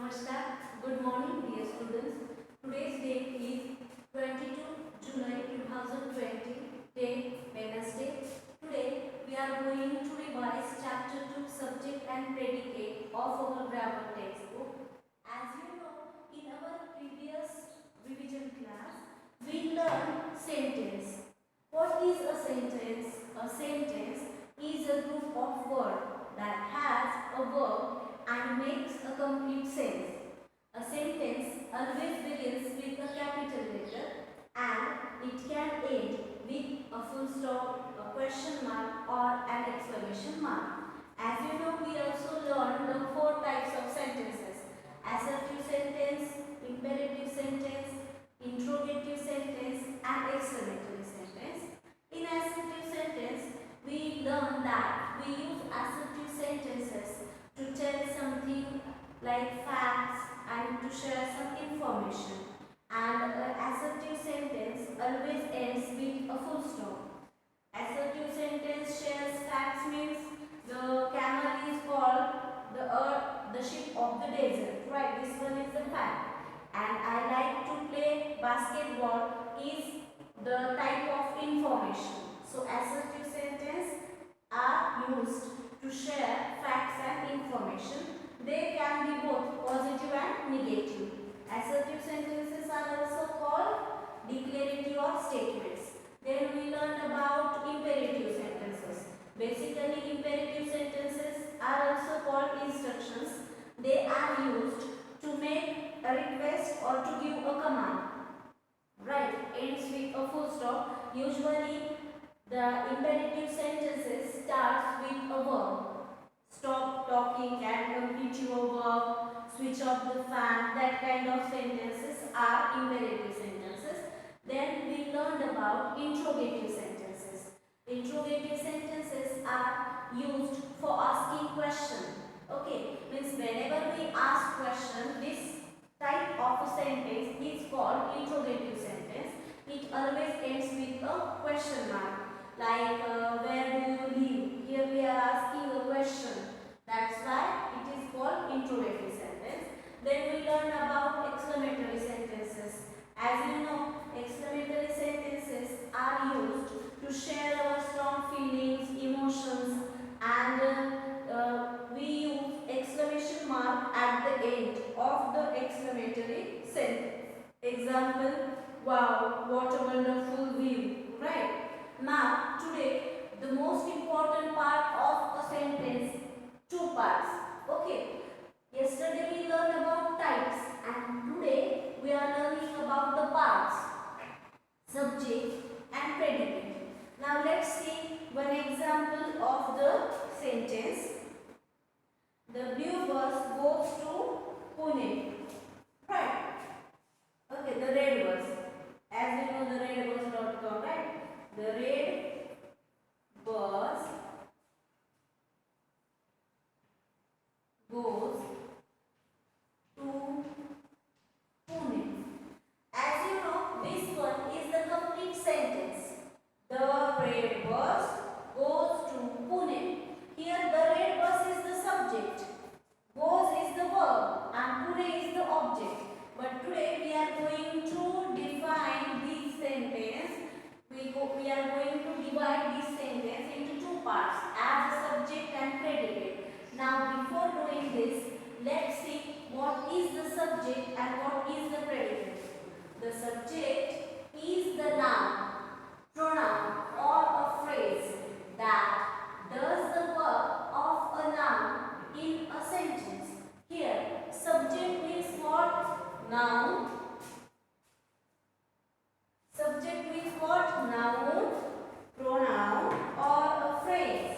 Namaskar. Good morning, dear students. Today's date is 22 July 2020, day Wednesday. Today we are going to revise chapter 2 subject and predicate of our grammar textbook. As you know, in our previous revision class, we learned sentence. What is a sentence? A sentence is a group of words that has a verb and makes a complete sense. A sentence always begins with a capital letter and it can end with a full stop, a question mark or an exclamation mark. As you know, we also learned the four types of sentences: assertive sentence, imperative sentence, interrogative sentence and exclamatory sentence. In assertive sentence, we learn that we use assertive sentences to tell something like facts and to share some information. And an assertive sentence always ends with a full stop. Assertive sentence shares facts means the camel is called the earth, the ship of the desert. Right, this one is the fact. And I like to play basketball is the type of information. So assertive sentences are used to share facts and information. They can be both positive and negative. Assertive sentences are also called declarative or statements. Then we learned about imperative sentences. Basically, imperative sentences are also called instructions. They are used to make a request or to give a command. Right, ends with a full stop. Usually, the imperative sentences starts with a verb. Stop talking and complete your work, switch off the fan, that kind of sentences are imperative sentences. Then we learned about interrogative sentences. Interrogative sentences are used for asking question. Okay, means whenever we ask question, this type of a sentence is called interrogative sentence. It always ends with a question mark. Like where do you live? Here we are asking a question. That's why it is called interrogative sentence. Then we learn about exclamatory sentences. As you know, exclamatory sentences are used to share our strong feelings, emotions, and we use exclamation mark at the end of the exclamatory sentence. Example, wow, what a wonderful view. Right? Now, today, the most important part of a sentence, two parts. Okay. Yesterday we learned about types and today we are learning about the parts, subject and predicate. Now let's see one example of the sentence. The blue bus goes to Pune. Right. Okay, the red bus. As you know, the redbus.com, right? The red bus goes to Pune. As you know, this one is the complete sentence. The red bus goes to Pune. Here the red bus is the subject, goes is the verb and Pune is the object. But today we are going to define this sentence. We are going to divide this sentence into two parts as a subject and predicate. Now before doing this, let's see what is the subject and what is the predicate. The subject is the noun, pronoun or a phrase that does the work of a noun in a sentence. Here, subject means what? Noun. Subject means what? Noun, pronoun or a phrase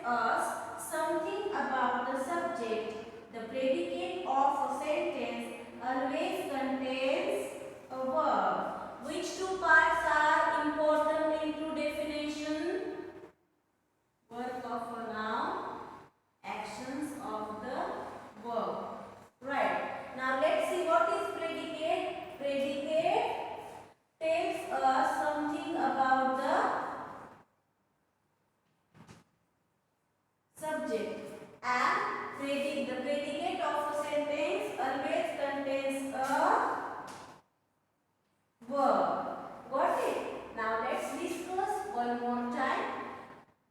us something about the subject. The predicate of a sentence always contains a verb. Which two parts are important into definition? Work of a noun, actions of the verb. Right. Now let's see what is predicate. Predicate tells us something about the subject, and the predicate of a sentence always contains a verb. Got it? Now let's discuss one more time.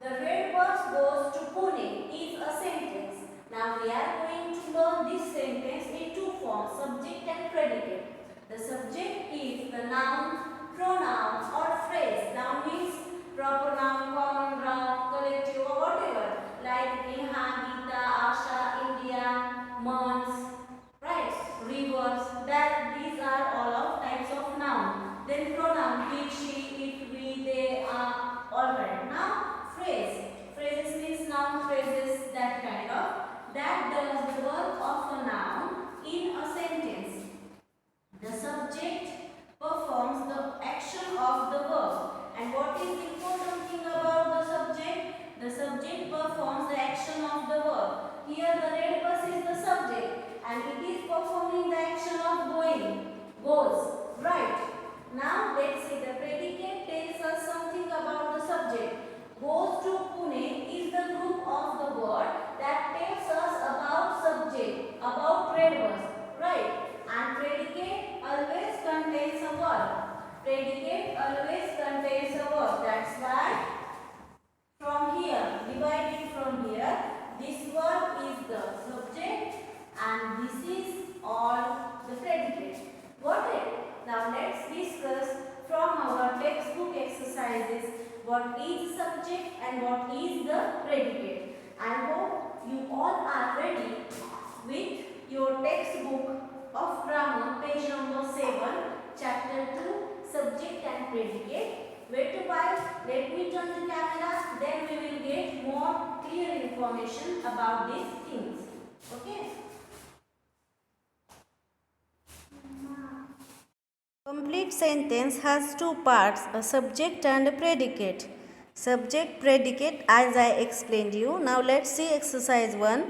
The red bus goes to Pune is a sentence. Now we are going to learn this sentence in two forms, subject and predicate. The subject is the noun, pronoun or phrase. Noun means proper noun, common noun, collective or whatever. Like Neha, Geeta, Asha, India, months, right? Rivers. That these are all of types of noun. Then pronoun, he, she, it, we, they, are. Alright. Now phrase. Phrases means noun phrases, that kind of. That does the work of a noun in a sentence. The subject performs the action of the verb. And what is the important thing about the subject? The subject performs the action of the verb. Here the red bus is the subject and it is performing the action of going, goes. Right. Now let's see, the predicate tells us something about the subject. Goes to Pune is the group of the word that tells us about subject, about red bus. Right. And predicate always contains a verb. Predicate always contains a verb. That's why from here, divided from here, this verb is the subject and this is all the predicate. Got it? Now let's discuss from our textbook exercises what is subject and what is the predicate. I hope you all are ready with your textbook of grammar, page number 7, chapter 2, subject and predicate. Wait a while, let me turn the camera, then we will get more clear information about these things. Okay? Complete sentence has two parts, a subject and a predicate. Subject, predicate, as I explained you. Now let's see exercise 1.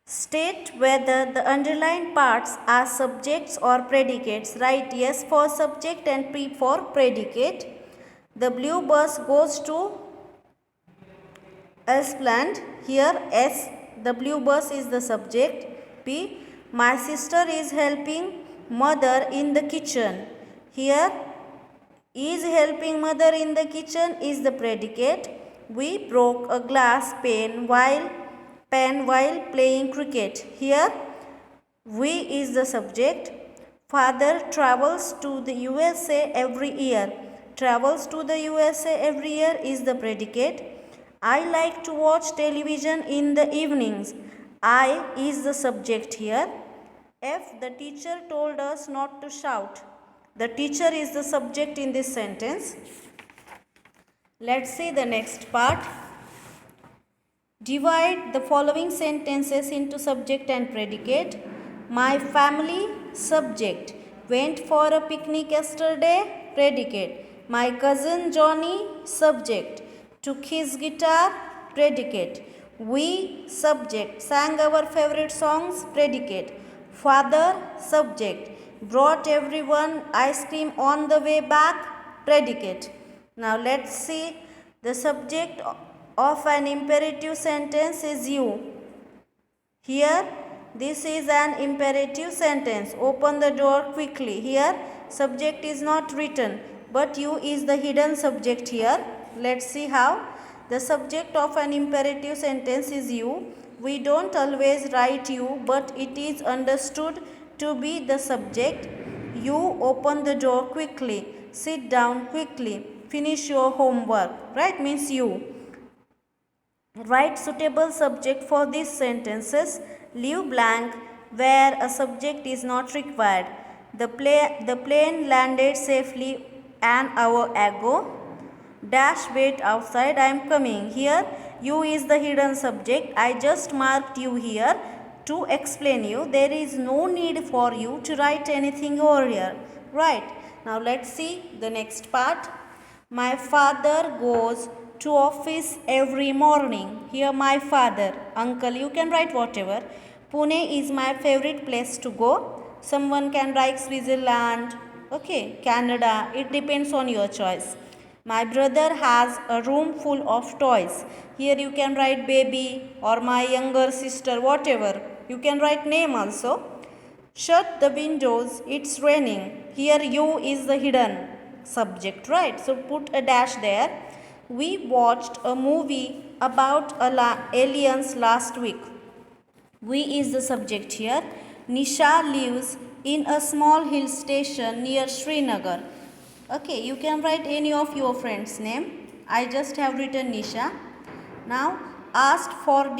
State whether the underlined parts are subjects or predicates. Write yes for subject and P for predicate. The blue bus goes to Esplanade. Here S, the blue bus is the subject. P, my sister is helping mother in the kitchen. Here is helping mother in the kitchen is the predicate. We broke a glass pen while playing cricket. Here we is the subject. Father travels to the USA every year. Travels to the USA every year is the predicate. I like to watch television in the evenings. I is the subject here. F, the teacher told us not to shout. The teacher is the subject in this sentence. Let's see the next part. Divide the following sentences into subject and predicate. My family, subject. Went for a picnic yesterday, predicate. My cousin Johnny, subject. Took his guitar, predicate. We, subject. Sang our favorite songs, predicate. Father, subject. Brought everyone ice cream on the way back, predicate. Now let's see the subject of an imperative sentence is you. Here this is an imperative sentence. Open the door quickly. Here subject is not written but you is the hidden subject here. Let's see how. The subject of an imperative sentence is you. We don't always write you but it is understood to be the subject. You open the door quickly. Sit down quickly. Finish your homework. Right, means you. Write suitable subject for these sentences. Leave blank where a subject is not required. The plane landed safely an hour ago. Dash wait outside, I am coming. Here you is the hidden subject. I just marked you here to explain you. There is no need for you to write anything over here. Right. Now let's see the next part. My father goes to office every morning. Here my father. Uncle, you can write whatever. Pune is my favorite place to go. Someone can write Switzerland. Okay, Canada. It depends on your choice. My brother has a room full of toys. Here you can write baby or my younger sister, whatever. You can write name also. Shut the windows, it's raining. Here you is the hidden subject, right? So put a dash there. We watched a movie about aliens last week. We is the subject here. Nisha lives in a small hill station near Srinagar. Okay, you can write any of your friends' name. I just have written Nisha. Now, asked for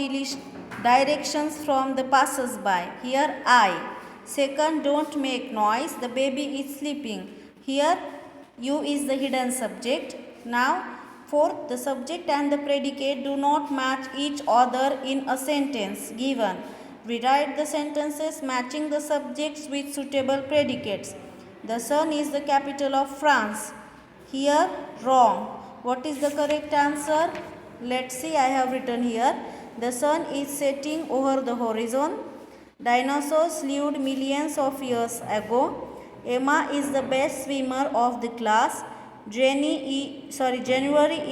directions from the passers-by. Here I. Second, don't make noise. The baby is sleeping. Here, you is the hidden subject. Now, fourth, the subject and the predicate do not match each other in a sentence given. Rewrite the sentences matching the subjects with suitable predicates. The sun is the capital of France. Here, wrong. What is the correct answer? Let's see, I have written here. The sun is setting over the horizon. Dinosaurs lived millions of years ago. Emma is the best swimmer of the class. January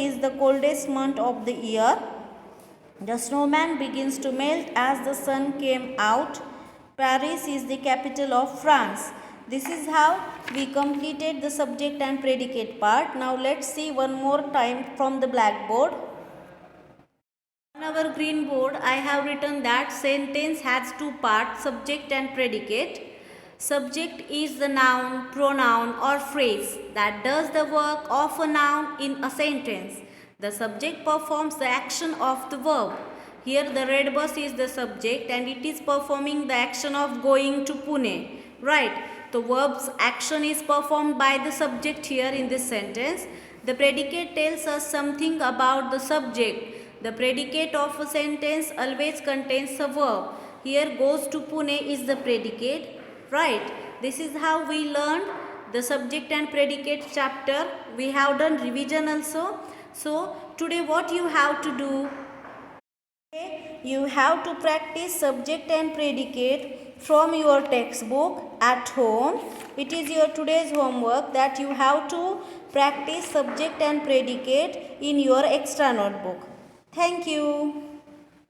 is the coldest month of the year. The snowman begins to melt as the sun came out. Paris is the capital of France. This is how we completed the subject and predicate part. Now let's see one more time from the blackboard. On our green board, I have written that sentence has two parts, subject and predicate. Subject is the noun, pronoun or phrase that does the work of a noun in a sentence. The subject performs the action of the verb. Here the red bus is the subject and it is performing the action of going to Pune. Right. The verb's action is performed by the subject here in this sentence. The predicate tells us something about the subject. The predicate of a sentence always contains a verb. Here goes to Pune is the predicate. Right. This is how we learned the subject and predicate chapter. We have done revision also. So today what you have to do? You have to practice subject and predicate from your textbook at home. It is your today's homework that you have to practice subject and predicate in your extra notebook. Thank you.